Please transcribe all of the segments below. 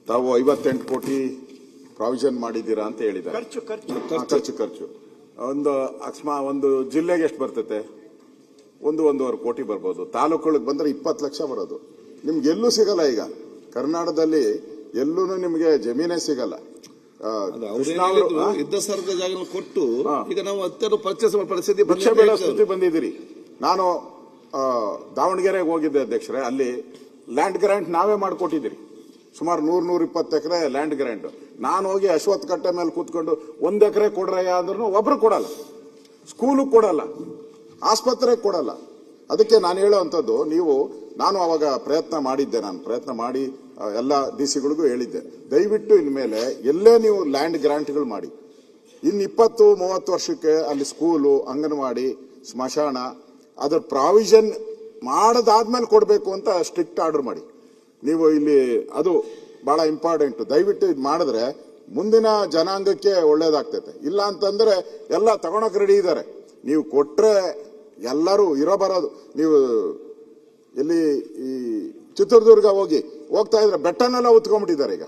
ತಾವು 58 ಕೋಟಿ ಪ್ರಾವಿಷನ್ ಮಾಡಿದ್ದೀರಾ ಅಂತ ಹೇಳಿದ್ದಾರೆ. ಖರ್ಚು ಒಂದು ಜಿಲ್ಲೆಗೆ ಎಷ್ಟು ಬರ್ತೈತೆ? 1.5 ಕೋಟಿ ಬರ್ಬೋದು. ತಾಲೂಕುಗಳಿಗೆ ಬಂದ್ರೆ 20 ಲಕ್ಷ ಬರೋದು. ನಿಮ್ಗೆ ಎಲ್ಲೂ ಸಿಗಲ್ಲ. ಈಗ ಕರ್ನಾಟಕದಲ್ಲಿ ಎಲ್ಲೂ ನಿಮ್ಗೆ ಜಮೀನೇ ಸಿಗಲ್ಲ. ಇದ್ದ ಸರ್ಗ ಜಾಗ ಕೊಟ್ಟು ಈಗ ನಾವು ಅತ್ಯಂತ ಪರ್ಚೇಸ್ ಪರಿಸ್ಥಿತಿ ಬಂದಿದ್ದೀರಿ. ನಾನು ದಾವಣಗೆರೆಗೆ ಹೋಗಿದ್ದೆ ಅಧ್ಯಕ್ಷರೇ. ಅಲ್ಲಿ ಲ್ಯಾಂಡ್ ಗ್ರಾಂಟ್ ನಾವೇ ಮಾಡಿಕೊಟ್ಟಿದ್ದೀರಿ. ಸುಮಾರು 100-120 ಎಕರೆ ಲ್ಯಾಂಡ್ ಗ್ರಾಂಟ್. ನಾನು ಹೋಗಿ ಅಶ್ವತ್ಥ ಕಟ್ಟೆ ಮೇಲೆ ಕೂತ್ಕೊಂಡು 1 ಎಕರೆ ಕೊಡ್ರಯ್ಯ ಅಂದ್ರೂ ಒಬ್ರು ಕೊಡಲ್ಲ. ಸ್ಕೂಲು ಕೊಡಲ್ಲ, ಆಸ್ಪತ್ರೆಗೆ ಕೊಡಲ್ಲ. ಅದಕ್ಕೆ ನಾನು ಹೇಳುವಂಥದ್ದು, ನಾನು ಅವಾಗ ಪ್ರಯತ್ನ ಮಾಡಿ ಎಲ್ಲ ಡಿಸಿಗಳಿಗೂ ಹೇಳಿದ್ದೆ, ದಯವಿಟ್ಟು ಇನ್ಮೇಲೆ ಎಲ್ಲೇ ನೀವು ಲ್ಯಾಂಡ್ ಗ್ರಾಂಟ್ಗಳು ಮಾಡಿ, ಇನ್ನು 20-30 ವರ್ಷಕ್ಕೆ ಅಲ್ಲಿ ಸ್ಕೂಲು, ಅಂಗನವಾಡಿ, ಸ್ಮಶಾನ ಅದರ ಪ್ರಾವಿಷನ್ ಮಾಡದಾದ್ಮೇಲೆ ಕೊಡಬೇಕು ಅಂತ ಸ್ಟ್ರಿಕ್ಟ್ ಆರ್ಡರ್ ಮಾಡಿ. ನೀವು ಇಲ್ಲಿ ಅದು ಬಹಳ ಇಂಪಾರ್ಟೆಂಟ್. ದಯವಿಟ್ಟು ಇದು ಮಾಡಿದ್ರೆ ಮುಂದಿನ ಜನಾಂಗಕ್ಕೆ ಒಳ್ಳೇದಾಗ್ತೈತೆ. ಇಲ್ಲ ಅಂತಂದ್ರೆ ಎಲ್ಲ ತಗೊಳಕ್ ರೆಡಿ ಇದ್ದಾರೆ. ನೀವು ಕೊಟ್ರೆ ಎಲ್ಲರೂ ಬರೋದು. ನೀವು ಇಲ್ಲಿ ಈ ಚಿತ್ರದುರ್ಗ ಹೋಗ್ತಾ ಇದ್ರೆ ಬೆಟ್ಟನೆಲ್ಲ ಉತ್ಕೊಂಡ್ಬಿಟ್ಟಿದ್ದಾರೆ. ಈಗ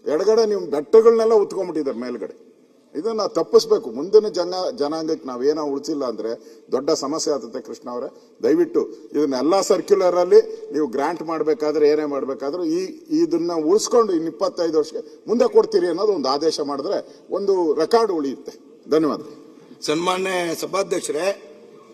ಎಡಗಡೆ ನೀವು ಬೆಟ್ಟಗಳನ್ನೆಲ್ಲ ಉತ್ಕೊಂಡ್ಬಿಟ್ಟಿದ್ದಾರೆ ಮೇಲ್ಗಡೆ. ಇದನ್ನ ತಪ್ಪಿಸ್ಬೇಕು. ಮುಂದಿನ ಜನಾಂಗಕ್ಕೆ ನಾವೇನೋ ಉಳಿಸಿಲ್ಲ ಅಂದ್ರೆ ದೊಡ್ಡ ಸಮಸ್ಯೆ ಆಗ್ತದೆ. ಕೃಷ್ಣ ಅವರೇ, ದಯವಿಟ್ಟು ಇದನ್ನೆಲ್ಲ ಸರ್ಕ್ಯುಲರ್ ಅಲ್ಲಿ ನೀವು ಗ್ರಾಂಟ್ ಮಾಡಬೇಕಾದ್ರೆ ಏನೇ ಮಾಡಬೇಕಾದ್ರೂ ಇದನ್ನ ಉಳಿಸ್ಕೊಂಡು ಇನ್ನು 25 ವರ್ಷಕ್ಕೆ ಮುಂದೆ ಕೊಡ್ತೀರಿ ಅನ್ನೋದು ಒಂದು ಆದೇಶ ಮಾಡಿದ್ರೆ ಒಂದು ರೆಕಾರ್ಡ್ ಉಳಿಯುತ್ತೆ. ಧನ್ಯವಾದ. ಸನ್ಮಾನ್ಯ ಸಭಾಧ್ಯಕ್ಷರೇ,